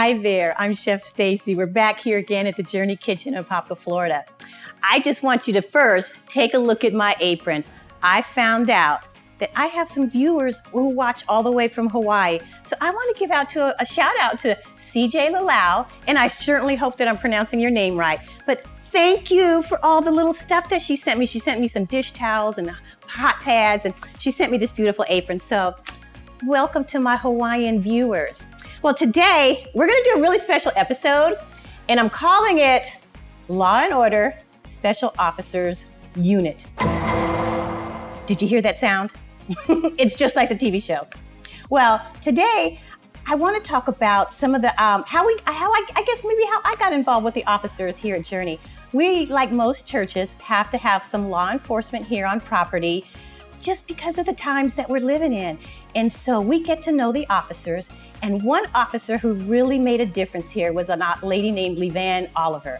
Hi there, I'm Chef Stacy. We're back here again at the Journey Kitchen in Apopka, Florida. I just want you to first take a look at my apron. I found out that I have some viewers who watch all the way from Hawaii. So I want to give out to a shout out to CJ Lalau, and I certainly hope that I'm pronouncing your name right. But thank you for all the little stuff that she sent me. She sent me some dish towels and hot pads, and she sent me this beautiful apron. So welcome to my Hawaiian viewers. Well, today we're gonna do a really special episode, and I'm calling it Law and Order Special Officers Unit. Did you hear that sound? It's just like the TV show. Well, today I want to talk about some of the how I got involved with the officers here at Journey. We, like most churches, have to have some law enforcement here on property just because of the times that we're living in. And so we get to know the officers. And one officer who really made a difference here was a lady named Levan Oliver.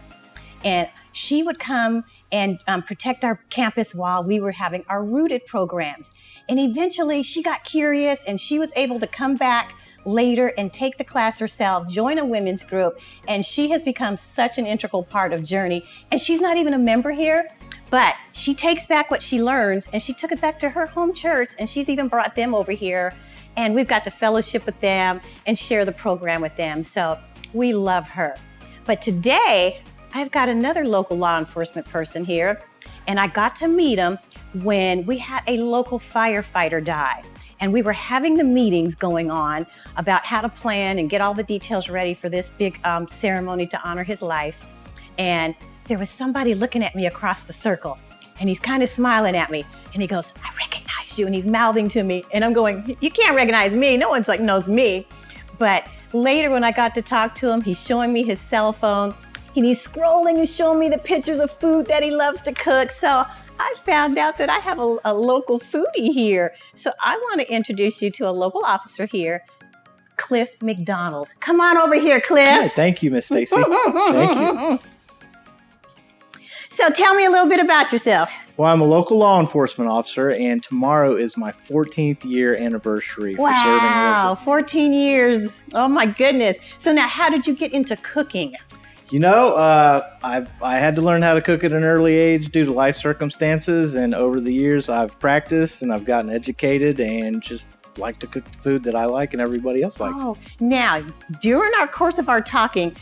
And she would come and protect our campus while we were having our rooted programs. And eventually she got curious and she was able to come back later and take the class herself, join a women's group. And she has become such an integral part of Journey. And she's not even a member here, but she takes back what she learns and she took it back to her home church, and she's even brought them over here. And we've got to fellowship with them and share the program with them. So we love her. But today, I've got another local law enforcement person here, and I got to meet him when we had a local firefighter die. And we were having the meetings going on about how to plan and get all the details ready for this big ceremony to honor his life. And there was somebody looking at me across the circle, and he's kind of smiling at me, and he goes, "I recognize you," and he's mouthing to me, and I'm going, "You can't recognize me. No one's knows me." But later when I got to talk to him, he's showing me his cell phone, and he's scrolling and showing me the pictures of food that he loves to cook. So I found out that I have a local foodie here. So I want to introduce you to a local officer here, Cliff MacDonald. Come on over here, Cliff. Hi, thank you, Miss Stacy. Thank you. So tell me a little bit about yourself. Well, I'm a local law enforcement officer, and tomorrow is my 14th year anniversary for serving Wow, local. 14 years. Oh my goodness. So now how did you get into cooking? You know, I had to learn how to cook at an early age due to life circumstances, and over the years I've practiced and I've gotten educated and just like to cook the food that I like and everybody else likes. Oh, now during our course of our talking,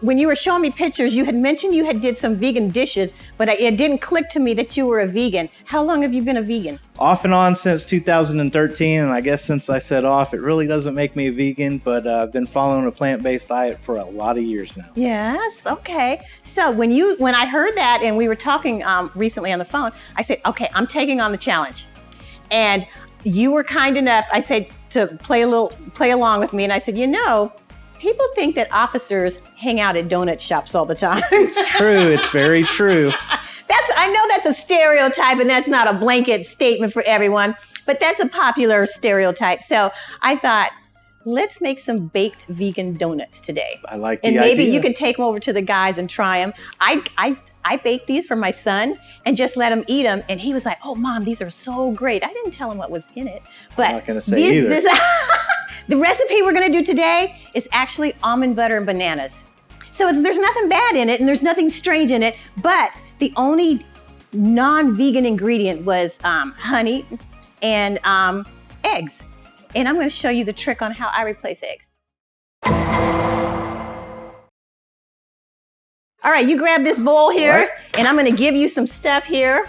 when you were showing me pictures, you had mentioned you had did some vegan dishes, but it didn't click to me that you were a vegan. How long have you been a vegan? Off and on since 2013, and I guess since I said off, it really doesn't make me a vegan, but I've been following a plant-based diet for a lot of years now. Yes, okay. So when I heard that and we were talking recently on the phone, I said, okay, I'm taking on the challenge. And you were kind enough, I said, to play along with me, and I said, people think that officers hang out at donut shops all the time. It's true. It's very true. I know that's a stereotype, and that's not a blanket statement for everyone, but that's a popular stereotype. So I thought, let's make some baked vegan donuts today. I like the idea. And maybe you can take them over to the guys and try them. I baked these for my son and just let him eat them. And he was like, "Oh, Mom, these are so great." I didn't tell him what was in it. But I'm not going to say either. The recipe we're going to do today is actually almond butter and bananas. So there's nothing bad in it and there's nothing strange in it, but the only non-vegan ingredient was honey and eggs. And I'm going to show you the trick on how I replace eggs. All right, you grab this bowl here, and I'm going to give you some stuff here.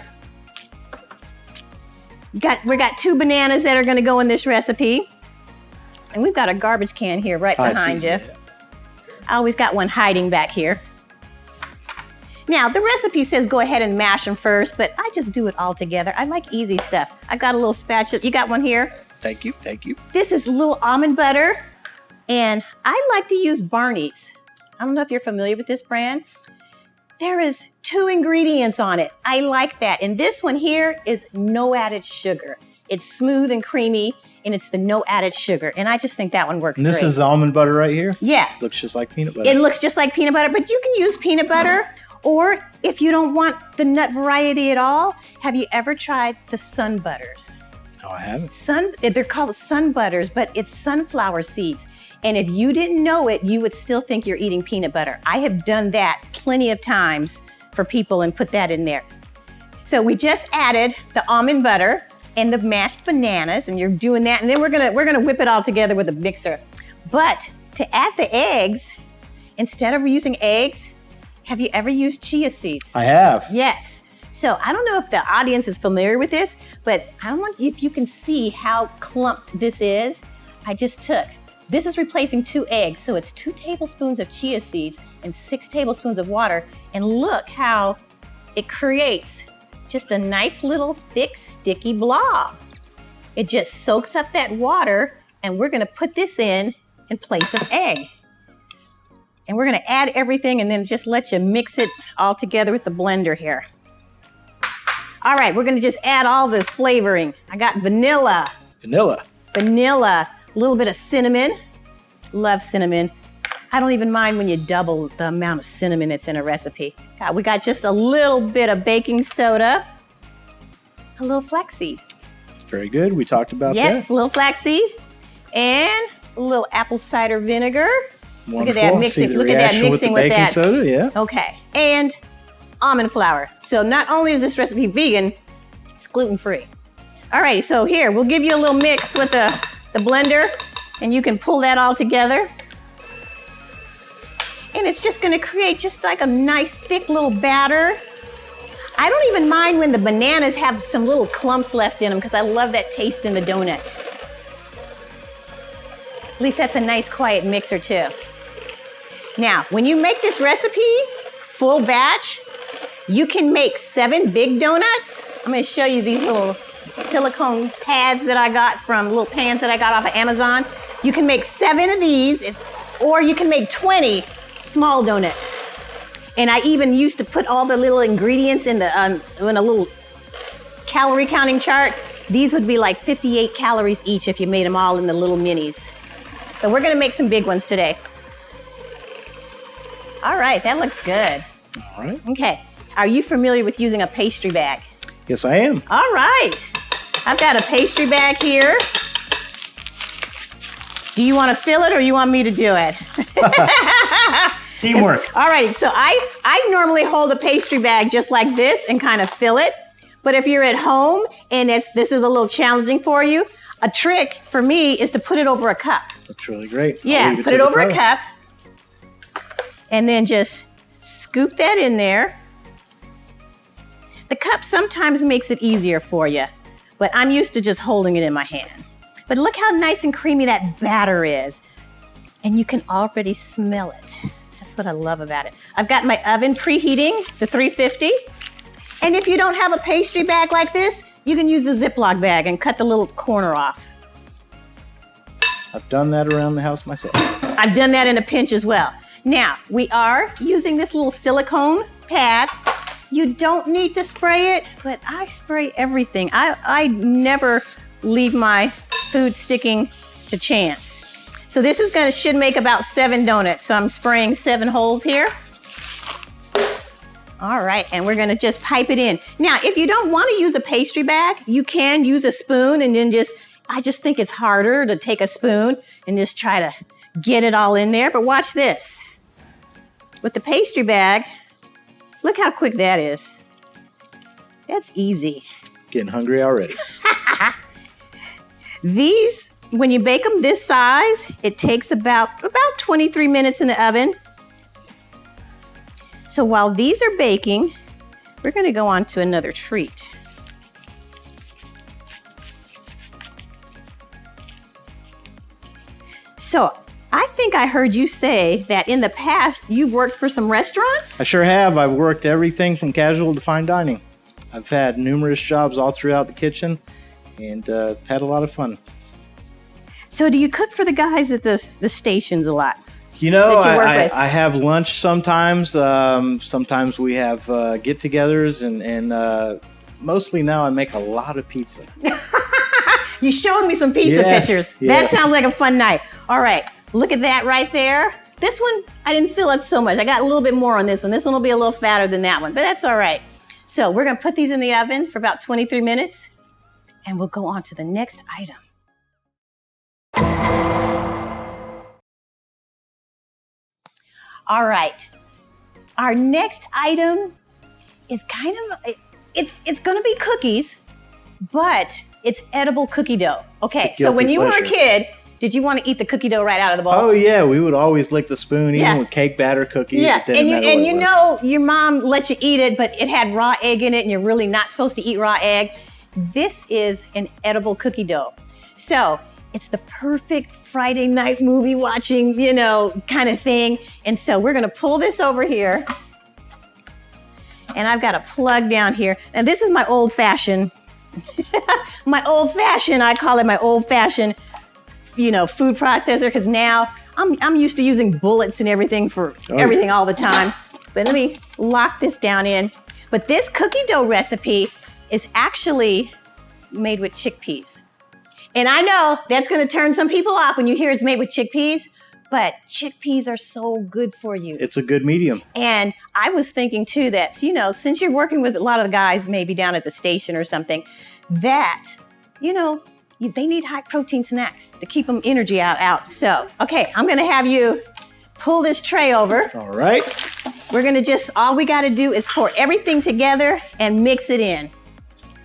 We got 2 bananas that are going to go in this recipe. And we've got a garbage can here right behind you. I always got one hiding back here. Now, the recipe says go ahead and mash them first, but I just do it all together. I like easy stuff. I got a little spatula. You got one here? Thank you. Thank you. This is a little almond butter, and I like to use Barney's. I don't know if you're familiar with this brand. There is 2 ingredients on it. I like that. And this one here is no added sugar. It's smooth and creamy, and it's the no added sugar. And I just think that one works great. And this is almond butter right here? Yeah. Looks just like peanut butter. It looks just like peanut butter, but you can use peanut butter, or if you don't want the nut variety at all, have you ever tried the sun butters? No, I haven't. They're called sun butters, but it's sunflower seeds. And if you didn't know it, you would still think you're eating peanut butter. I have done that plenty of times for people and put that in there. So we just added the almond butter and the mashed bananas, and you're doing that. And then we're gonna whip it all together with a mixer. But to add the eggs, instead of using eggs, have you ever used chia seeds? I have. Yes. So I don't know if the audience is familiar with this, but I don't know if you can see how clumped this is. I just took, this is replacing 2 eggs. So it's 2 tablespoons of chia seeds and 6 tablespoons of water. And look how it creates just a nice little thick, sticky blob. It just soaks up that water, and we're gonna put this in place of egg. And we're gonna add everything and then just let you mix it all together with the blender here. All right, we're gonna just add all the flavoring. I got vanilla. Vanilla. Vanilla, a little bit of cinnamon. Love cinnamon. I don't even mind when you double the amount of cinnamon that's in a recipe. We got just a little bit of baking soda, a little flaxseed. Very good. We talked about that. Yep, a little flaxseed, and a little apple cider vinegar. Wonderful. Look at that mixing. See the Look at that reaction mixing with with the baking that. soda, yeah. Okay, and almond flour. So not only is this recipe vegan, it's gluten-free. All right, so here, we'll give you a little mix with the blender, and you can pull that all together. And it's just gonna create just like a nice thick little batter. I don't even mind when the bananas have some little clumps left in them because I love that taste in the donut. At least that's a nice quiet mixer too. Now, when you make this recipe, full batch, you can make 7 big donuts. I'm gonna show you these little silicone pads that I got from, little pans that I got off of Amazon. You can make 7 of these, or you can make 20 small donuts. And I even used to put all the little ingredients in a little calorie counting chart. These would be like 58 calories each if you made them all in the little minis. So we're gonna make some big ones today. All right, that looks good. All right. Okay, are you familiar with using a pastry bag? Yes, I am. All right, I've got a pastry bag here. Do you want to fill it or you want me to do it? Teamwork. All right, so I normally hold a pastry bag just like this and kind of fill it. But if you're at home and this is a little challenging for you, a trick for me is to put it over a cup. That's really great. Yeah, put it over a cup and then just scoop that in there. The cup sometimes makes it easier for you, but I'm used to just holding it in my hand. But look how nice and creamy that batter is. And you can already smell it. That's what I love about it. I've got my oven preheating, the 350. And if you don't have a pastry bag like this, you can use the Ziploc bag and cut the little corner off. I've done that around the house myself. I've done that in a pinch as well. Now, we are using this little silicone pad. You don't need to spray it, but I spray everything. I never leave my food sticking to chance. So this should make about 7 donuts. So I'm spraying 7 holes here. All right, and we're gonna just pipe it in. Now, if you don't wanna use a pastry bag, you can use a spoon and then I just think it's harder to take a spoon and just try to get it all in there, but watch this. With the pastry bag, look how quick that is. That's easy. Getting hungry already. These, when you bake them this size, it takes about 23 minutes in the oven. So while these are baking, we're gonna go on to another treat. So I think I heard you say that in the past you've worked for some restaurants? I sure have. I've worked everything from casual to fine dining. I've had numerous jobs all throughout the kitchen and had a lot of fun. So do you cook for the guys at the stations a lot? You know, that you work with? I have lunch sometimes. Sometimes we have get-togethers, and mostly now I make a lot of pizza. You showed me some pizza pictures. That sounds like a fun night. All right, look at that right there. This one, I didn't fill up so much. I got a little bit more on this one. This one will be a little fatter than that one, but that's all right. So we're gonna put these in the oven for about 23 minutes, and we'll go on to the next item. All right. Our next item is kind of, it's going to be cookies, but it's edible cookie dough. Okay, so when you were a kid, did you want to eat the cookie dough right out of the bowl? Oh yeah, we would always lick the spoon, even with cake batter cookies. Yeah, and you know your mom let you eat it, but it had raw egg in it, and you're really not supposed to eat raw egg. This is an edible cookie dough. So it's the perfect Friday night movie watching, kind of thing. And so we're gonna pull this over here, and I've got a plug down here. And this is my old-fashioned, I call it my old-fashioned, food processor, because now I'm used to using bullets and everything for everything all the time. But let me lock this down in. But this cookie dough recipe is actually made with chickpeas. And I know that's gonna turn some people off when you hear it's made with chickpeas, but chickpeas are so good for you. It's a good medium. And I was thinking too that, since you're working with a lot of the guys maybe down at the station or something, that, they need high protein snacks to keep them energy out. So, okay, I'm gonna have you pull this tray over. All right. We're gonna all we gotta do is pour everything together and mix it in.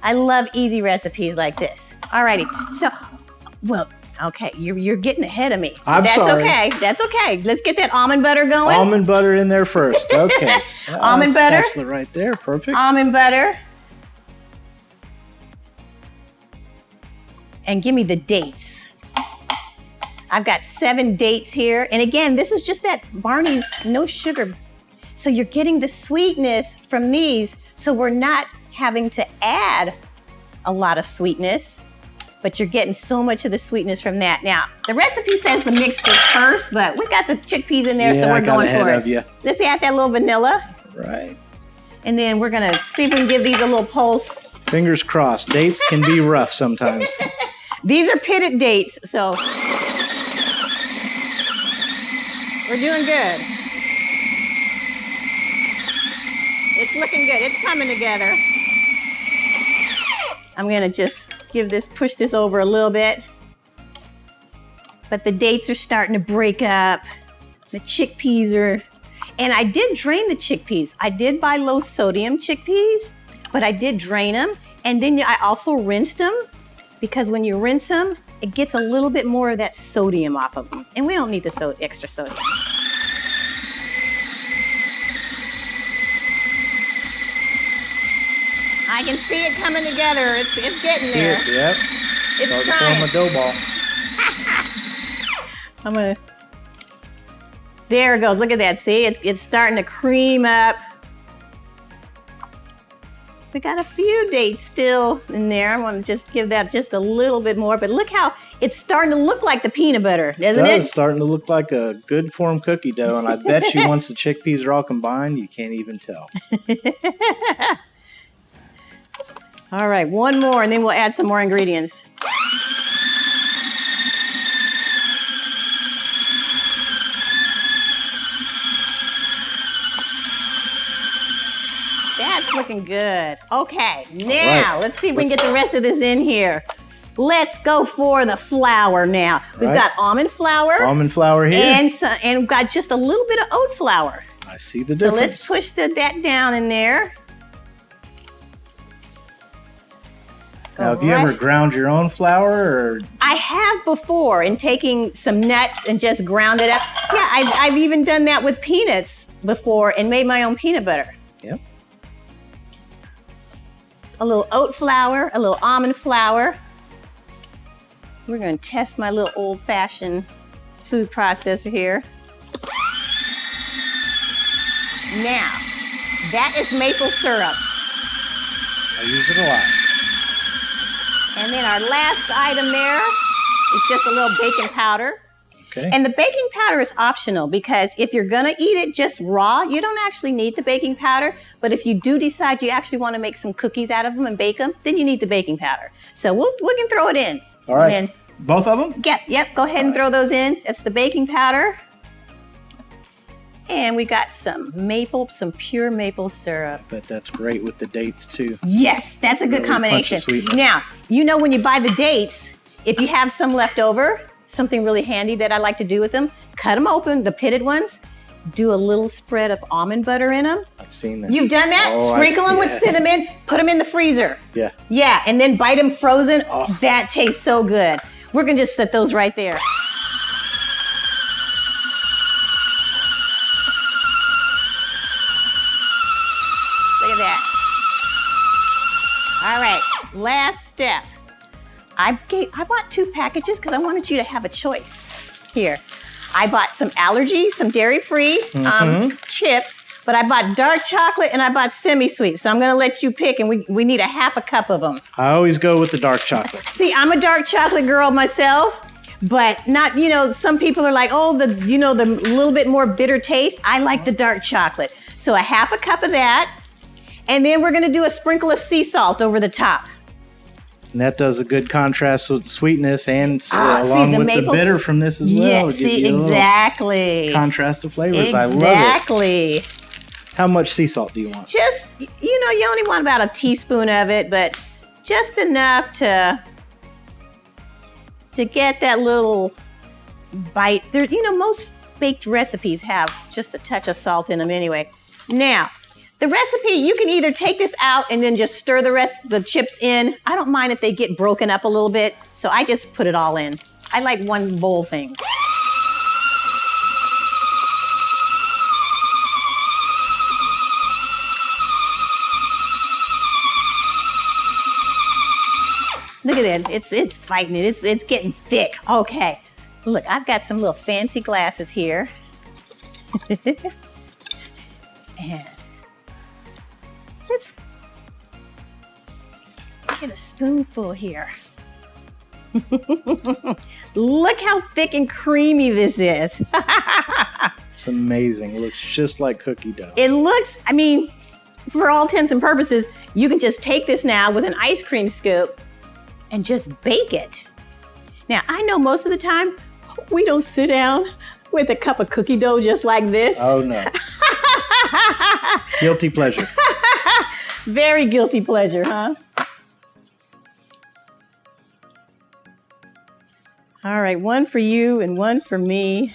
I love easy recipes like this. Alrighty, so, okay, you're getting ahead of me. That's sorry. Okay, that's okay. Let's get that almond butter going. Almond butter in there first, okay. Almond butter. Spatula right there, perfect. Almond butter. And give me the dates. I've got 7 dates here. And again, this is just that Barney's no sugar. So you're getting the sweetness from these, so we're not having to add a lot of sweetness, but you're getting so much of the sweetness from that. Now, the recipe says to mix this first, but we got the chickpeas in there, so we're going for it. Let's add that little vanilla. Right. And then we're gonna see if we can give these a little pulse. Fingers crossed. Dates can be rough sometimes. These are pitted dates, so we're doing good. It's looking good. It's coming together. I'm gonna just push this over a little bit. But the dates are starting to break up. The chickpeas are, and I did drain the chickpeas. I did buy low sodium chickpeas, but I did drain them. And then I also rinsed them, because when you rinse them, it gets a little bit more of that sodium off of them. And we don't need the extra sodium. I can see it coming together. It's getting there. Yep. It's trying. A dough ball. There it goes. Look at that. See, it's starting to cream up. We got a few dates still in there. I want to just give that just a little bit more, but look how it's starting to look like the peanut butter, doesn't it? It's starting to look like a good form cookie dough, and I bet you once the chickpeas are all combined, you can't even tell. All right, one more, and then we'll add some more ingredients. That's looking good. Okay, now let's see if we can get the rest of this in here. Let's go for the flour now. We've got almond flour. Almond flour here. And we've got just a little bit of oat flour. I see the difference. So let's push that down in there. Now, have you ever ground your own flour? Or? I have before, in taking some nuts and just ground it up. Yeah, I've even done that with peanuts before and made my own peanut butter. Yep. A little oat flour, a little almond flour. We're going to test my little old-fashioned food processor here. Now, that is maple syrup. I use it a lot. And then our last item there is just a little baking powder. Okay. And the baking powder is optional, because if you're gonna eat it just raw, you don't actually need the baking powder. But if you do decide you actually wanna make some cookies out of them and bake them, then you need the baking powder. So we can throw it in. All right, and then, both of them? Yep, go ahead and throw those in. That's the baking powder. And we got some pure maple syrup. But that's great with the dates too. Yes, that's a good combination. Now, when you buy the dates, if you have some left over, something really handy that I like to do with them, cut them open, the pitted ones, do a little spread of almond butter in them. I've seen that. You've done that? Oh, Sprinkle them with yes. cinnamon, put them in the freezer. Yeah. Yeah, and then bite them frozen. Oh. That tastes so good. We're gonna just set those right there. Look at that. All right, last step. I bought 2 packages because I wanted you to have a choice. Here, I bought some allergy, some dairy-free chips, but I bought dark chocolate and I bought semi-sweet. So I'm gonna let you pick, and we need a half a cup of them. I always go with the dark chocolate. See, I'm a dark chocolate girl myself, but not, some people are like, oh, the little bit more bitter taste. I like the dark chocolate. So a half a cup of that, and then we're gonna do a sprinkle of sea salt over the top. And that does a good contrast with the sweetness and the along with maple the bitter from this as well. Yeah, Give see, you a little exactly. contrast of flavors. Exactly. I love it. How much sea salt do you want? Just, you only want about a teaspoon of it, but just enough to get that little bite. There, most baked recipes have just a touch of salt in them anyway. Now, the recipe, you can either take this out and then just stir the chips in. I don't mind if they get broken up a little bit, so I just put it all in. I like one bowl things. Look at that, it's fighting it, it's getting thick. Okay, look, I've got some little fancy glasses here. And let's get a spoonful here. Look how thick and creamy this is. It's amazing. It looks just like cookie dough. It looks, for all intents and purposes, you can just take this now with an ice cream scoop and just bake it. Now, I know most of the time, we don't sit down with a cup of cookie dough just like this. Oh no. Guilty pleasure. Very guilty pleasure, huh? All right, one for you and one for me.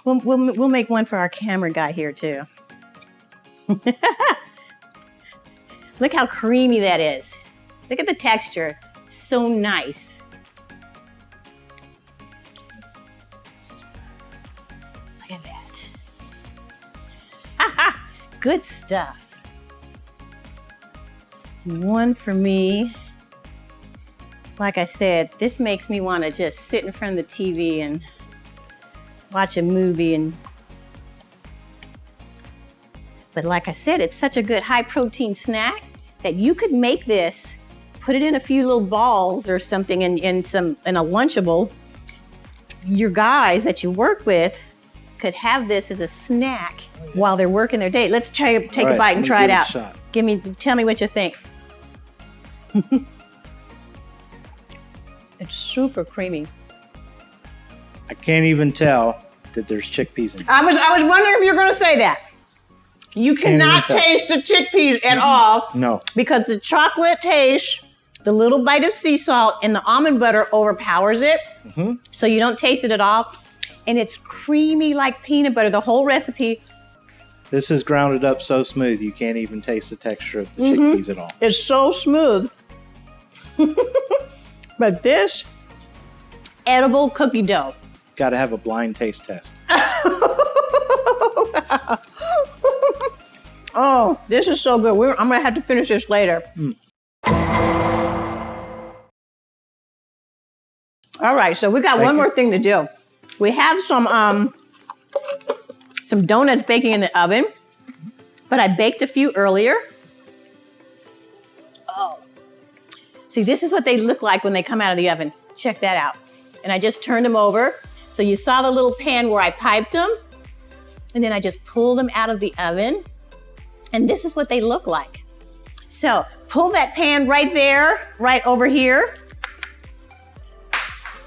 We'll make one for our camera guy here too. Look how creamy that is. Look at the texture. It's so nice. Look at that. Good stuff. One for me. Like I said, this makes me want to just sit in front of the TV and watch a movie. But like I said, it's such a good high protein snack that you could make this, put it in a few little balls or something in a Lunchable. Your guys that you work with could have this as a snack while they're working their day. Let's take a bite and try it out. Tell me what you think. It's super creamy. I can't even tell that there's chickpeas in it. I was wondering if you were going to say that. You cannot taste the chickpeas at all. No. Because the chocolate taste, the little bite of sea salt, and the almond butter overpowers it. Mm-hmm. So you don't taste it at all. And it's creamy like peanut butter, the whole recipe. This is grounded up so smooth, you can't even taste the texture of the chickpeas at all. It's so smooth. But this, edible cookie dough. Got to have a blind taste test. Oh, this is so good. I'm going to have to finish this later. All right, so we got one more thing to do. We have some donuts baking in the oven, but I baked a few earlier. Oh, see, this is what they look like when they come out of the oven. Check that out. And I just turned them over. So you saw the little pan where I piped them, and then I just pulled them out of the oven. And this is what they look like. So pull that pan right there, right over here.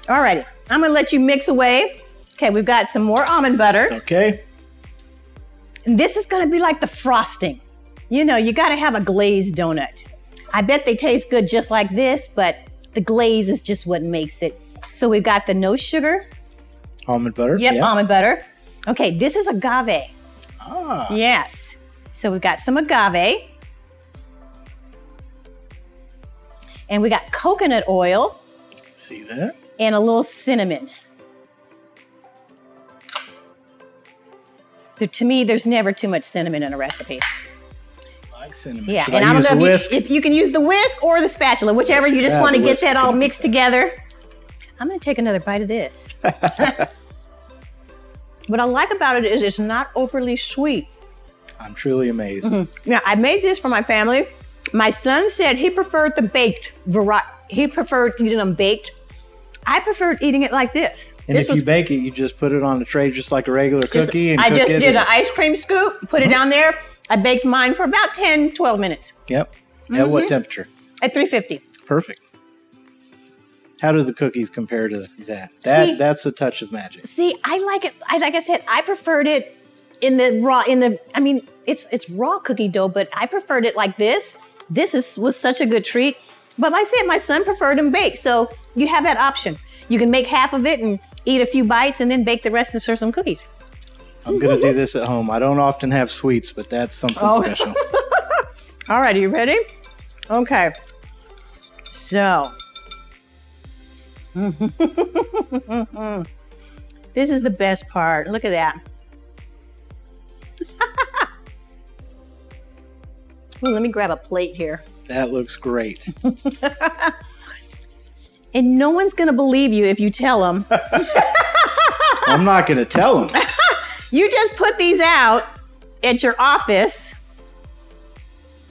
All righty, I'm gonna let you mix away. Okay, we've got some more almond butter. Okay. And this is gonna be like the frosting. You gotta have a glazed donut. I bet they taste good just like this, but the glaze is just what makes it. So we've got the no sugar Almond butter? Yep, Yeah. almond butter. Okay, this is agave. Ah. Yes. So we've got some agave. And we got coconut oil. See that? And a little cinnamon. To me, there's never too much cinnamon in a recipe. Like cinnamon. Yeah, Should and I don't use the know whisk? if you can use the whisk or the spatula, whichever you just Yeah, want to the get whisk that all can be mixed better. together. I'm going to take another bite of this. What I like about it is it's not overly sweet. I'm truly amazed. Now, I made this for my family. My son said he preferred the baked variety. He preferred eating them baked. I preferred eating it like this. And This if you bake it, you just put it on the tray just like a regular cookie. And I cook just it did and- an ice cream scoop, put it down there. I baked mine for about 10, 12 minutes Yep. At what temperature? at 350. Perfect. How do the cookies compare to that? See- That's the touch of magic. See, I like it. Like I said, I preferred it in the raw. I mean, it's raw cookie dough, but I preferred it like this. Was such a good treat. But like I said, my son preferred them baked, so you have that option. You can make half of it and eat a few bites, and then bake the rest and serve some cookies. I'm going to do this at home. I don't often have sweets, but that's something Oh. special. All right, are you ready? Okay. So, this is the best part. Look at that. Well, let me grab a plate here. That looks great. And no one's going to believe you if you tell them. I'm not going to tell them. You just put these out at your office.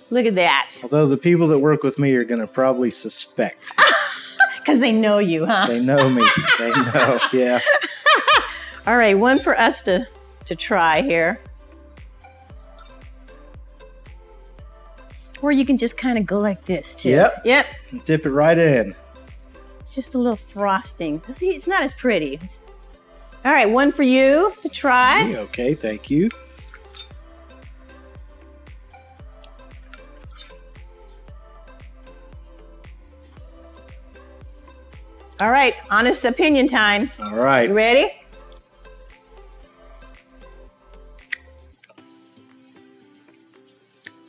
Look at that. Although the people that work with me are going to probably suspect. Because they know you, huh? They know me. They know. Yeah. All right, one for us to try here. Or you can just kind of go like this too. Yep. Yep. Dip it right in. It's just a little frosting. See, it's not as pretty. All right, one for you to try. Okay, thank you. All right, honest opinion time. All right. You ready?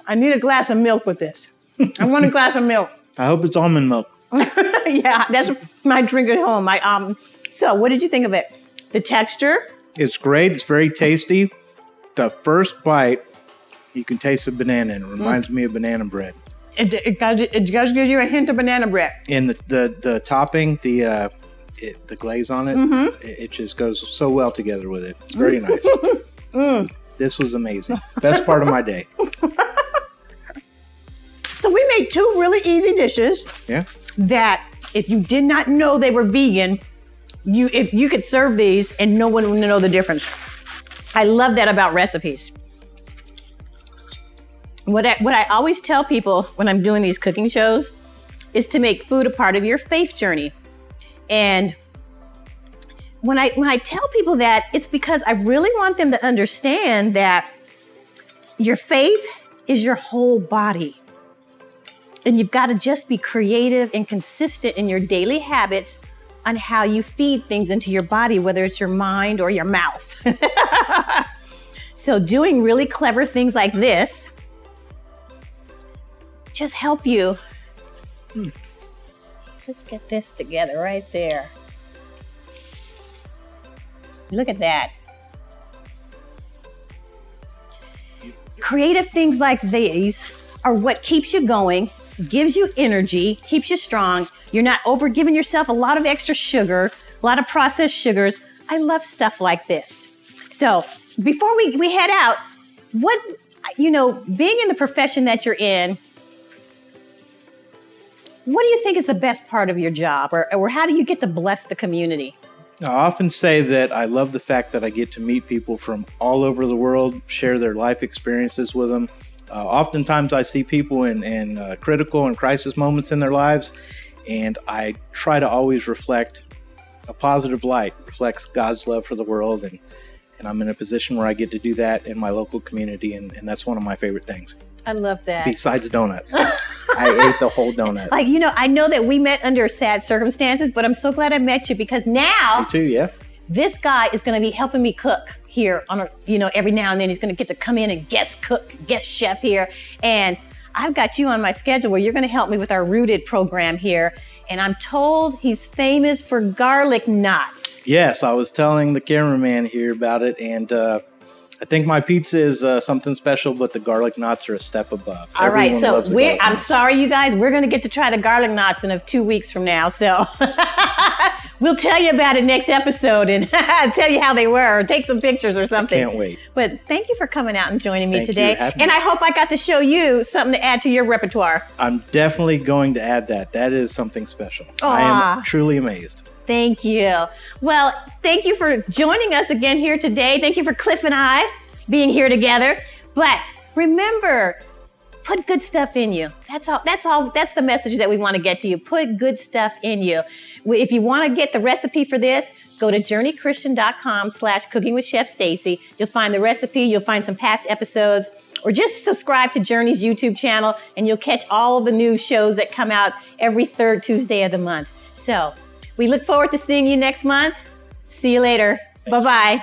I need a glass of milk with this. I want a glass of milk. I hope it's almond milk. Yeah, that's my drink at home. So what did you think of it? The texture? It's great. It's very tasty. The first bite, you can taste the banana, and it reminds me of banana bread. It does give you a hint of banana bread. And the topping, the glaze on it, it just goes so well together with it. It's very nice. This was amazing. Best part of my day. So we made two really easy dishes Yeah. that if you did not know they were vegan, if you could serve these and no one would know the difference. I love that about recipes. What I always tell people when I'm doing these cooking shows is to make food a part of your faith journey. And when I tell people that, it's because I really want them to understand that your faith is your whole body. And you've got to just be creative and consistent in your daily habits on how you feed things into your body, whether it's your mind or your mouth. So doing really clever things like this just help you. Let's get this together right there. Look at that. Creative things like these are what keeps you going, gives you energy, keeps you strong. You're not overgiving yourself a lot of extra sugar, a lot of processed sugars. I love stuff like this. So before we head out, being in the profession that you're in, what do you think is the best part of your job? Or how do you get to bless the community? I often say that I love the fact that I get to meet people from all over the world, share their life experiences with them. Oftentimes I see people in critical and crisis moments in their lives, and I try to always reflect a positive light, reflects God's love for the world, and I'm in a position where I get to do that in my local community, and that's one of my favorite things. I love that. Besides donuts. I ate the whole donut. I know that we met under sad circumstances, but I'm so glad I met you because now Me too, yeah. This guy is going to be helping me cook here on every now and then. He's going to get to come in and guest chef here. And I've got you on my schedule where you're going to help me with our Rooted program here. And I'm told he's famous for garlic knots. Yes, I was telling the cameraman here about it, and I think my pizza is something special, but the garlic knots are a step above. All right, Everyone so loves the garlic I'm knots. sorry, you guys. We're going to get to try the garlic knots in 2 weeks from now. So we'll tell you about it next episode and tell you how they were, or take some pictures or something. Can't wait. But thank you for coming out and joining me Thank you. today. Happy- And I hope I got to show you something to add to your repertoire. I'm definitely going to add that. That is something special. I Aw. am truly amazed. Thank you. Well, thank you for joining us again here today. Thank you for Cliff and I being here together. But remember, put good stuff in you. That's all. That's the message that we want to get to you. Put good stuff in you. If you want to get the recipe for this, go to journeychristian.com/cooking with Chef Stacy. You'll find the recipe. You'll find some past episodes, or just subscribe to Journey's YouTube channel and you'll catch all of the new shows that come out every third Tuesday of the month. So we look forward to seeing you next month. See you later. Bye-bye.